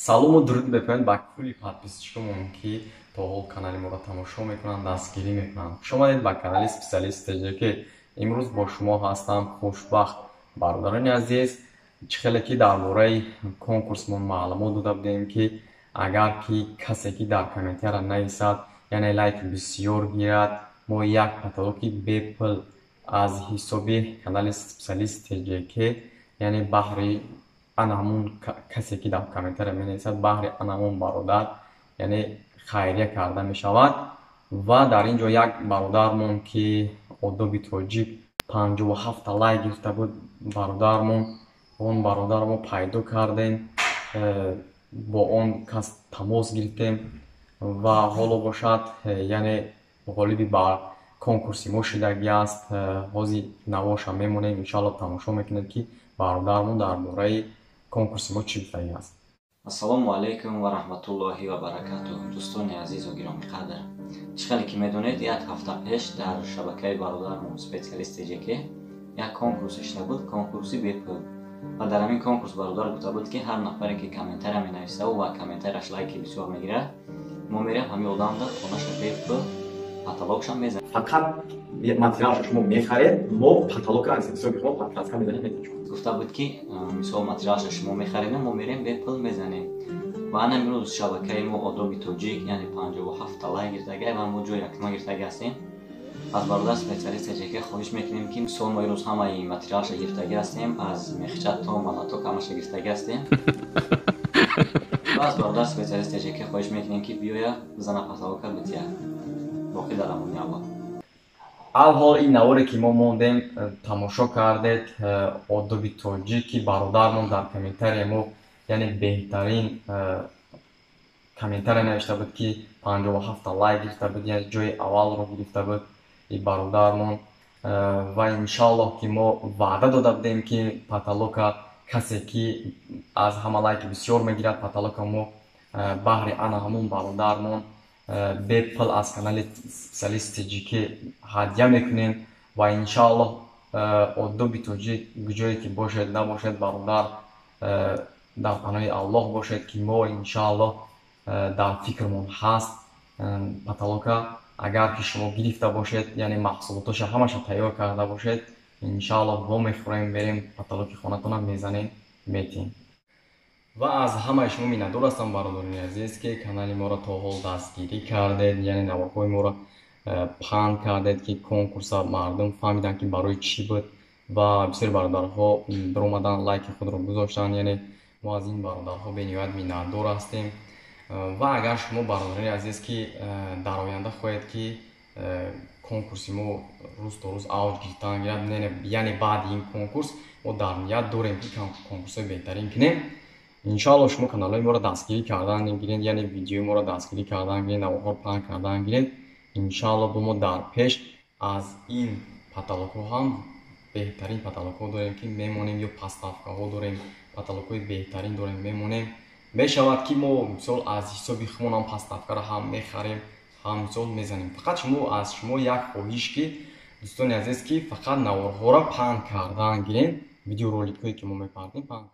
Салому дуруд бепояд ба кулли подписчикамон ки то ҳол канали моро тамошо мекунанд, дастгирӣ мекунанд. Хуш омадед ба канали Специалист ТЖК. Имрӯз бо шумо ҳастам, хушбахт бародарони азиз. Хеле ки дар бораи конкурсмон маълумот дода будем ки агар ки касе ки дар комментара нависад, яъне лайки бисёр гирад, мо як каталоги бепл аз ҳисоби канали Специалист ТЖК, яъне баҳри анамун касе ки дар комментара менависад, баҳри анамун бародар, яъне хайрия карда мешавад. Ва дар ин ҷо як бародармон ки одоби тоҷик 57 лайк гирифта буд, бародармон, он бародармо пайдо кардем, бо он кас тамос гирифтем ва ҳоло бошад яъне ғолиби ба конкурси мо шидагӣ аст. ҳозир навоша мемонем, иншоалло тамошо мекунед ки бародармон дар бораи конкурси мо чӣ гуфтагӣ аст. ассалому алайкум ва раҳматуллоҳи ва баракатуҳ. дӯстони азизу гиромиқадр, чӣ ки медонед, як ҳафта пеш дар шабакаи бародармон Специалист ТЖК як конкурс ишта буд, конкурси бепул. ва дар ҳамин конкурс бародар гуфта буд ки ҳар нафаре ки комментара менависаву ва комментараш лайки бисёр мегирад, мо мерем ҳамин одамда хонаша бепул паталогшам мезанем. Фақат материалшо шумо мехаред, мо паталогро аз ҳисоби шумо подкастка мезанем. гуфта буд ки мисол материалшо шумо мехарем, мо мерем бепул мезанем. ва ана имрӯз шабакаи мо одоби тоҷик, яъне 57 лайк гирдагӣ ва мо ҷо якма гирдагӣ ҳастем. аз бародар Специалист ТЖК хоҳиш мекунем ки мисол мо имрӯз ҳамаи материалшо гирдагӣ ҳастем, аз мехчат то малаток ҳамаша гирдагӣ ҳастем. ва аз бародар Специалист ТЖК хоҳиш мекунем ки биёя бизана паталока бития. боқӣ дар ҳамони аввал. Алҳол ин наворе ки мо мондем, тамошо кардед одоби тоҷик ки бародармон дар комментария мо, яъне беҳтарин комментария навишта буд ки 57 лайк гирифта буд, яъне ҷои аввалро гирифта буд и бародармон. ва иншоаллоҳ ки мо ваъда дода будем ки паталока касе ки аз ҳама лайки бисёр мегирад, паталока мо баҳри ана ҳамон бародармон бепл аз канали Специалист ТЖК ҳадя мекунем. ва иншоаллоҳ одоби тоҷик ҷое ки бошед набошед, бародар дар паноҳи Аллоҳ бошед ки мо иншоаллоҳ дар фикрмон ҳаст паталока. агар ки шумо гирифта бошед, яъне маҳсулотоша ҳамаша тайёр карда бошед, иншоаллоҳ вомехӯрем, берем паталоки хонатона мезанем, метиҳем. ва аз ҳамаи шумо миннатдор ҳастам, бародарони азиз, ки канали моро то ҳол дастгирӣ кардед, яъне наворҳои моро паҳн кардед ки конкурса мардум фаҳмиданд ки барои чӣ буд. ва бисёри бародарҳо биромадан лайки худро гузоштанд, яъне мо аз ин бародарҳо бениҳоят миннатдор ҳастем. ва агар шумо бародарони азиз ки дар оянда хоҳед ки конкурси мо рӯз то рӯз авҷ гирифтан гирад, яъне баъди ин конкурс мо дар ният дорем ки конкурсҳои беҳтарин кунем. иншоаллоҳ шумо каналҳои моро дастгирӣ кардан гиред, яъне видеои моро дастгирӣ кардан гиред, навоҳоро паҳн кардан гиред. иншоаллоҳ бо мо дар пеш аз ин паталокҳо ҳам беҳтарин паталокҳо дорем ки мемонем, ё пастставкаҳо дорем, паталокҳои беҳтарин дорем мемонем. мешавад ки мо мисол аз ҳисоби худмонам пастставкаро ҳам мехарем, ҳам мисол мезанем. фақат аз шумо як хоҳиш ки дӯстони азиз ки фақат наворҳоро паҳн кардан гирем, видеороликҳое ки мо мепардем паҳн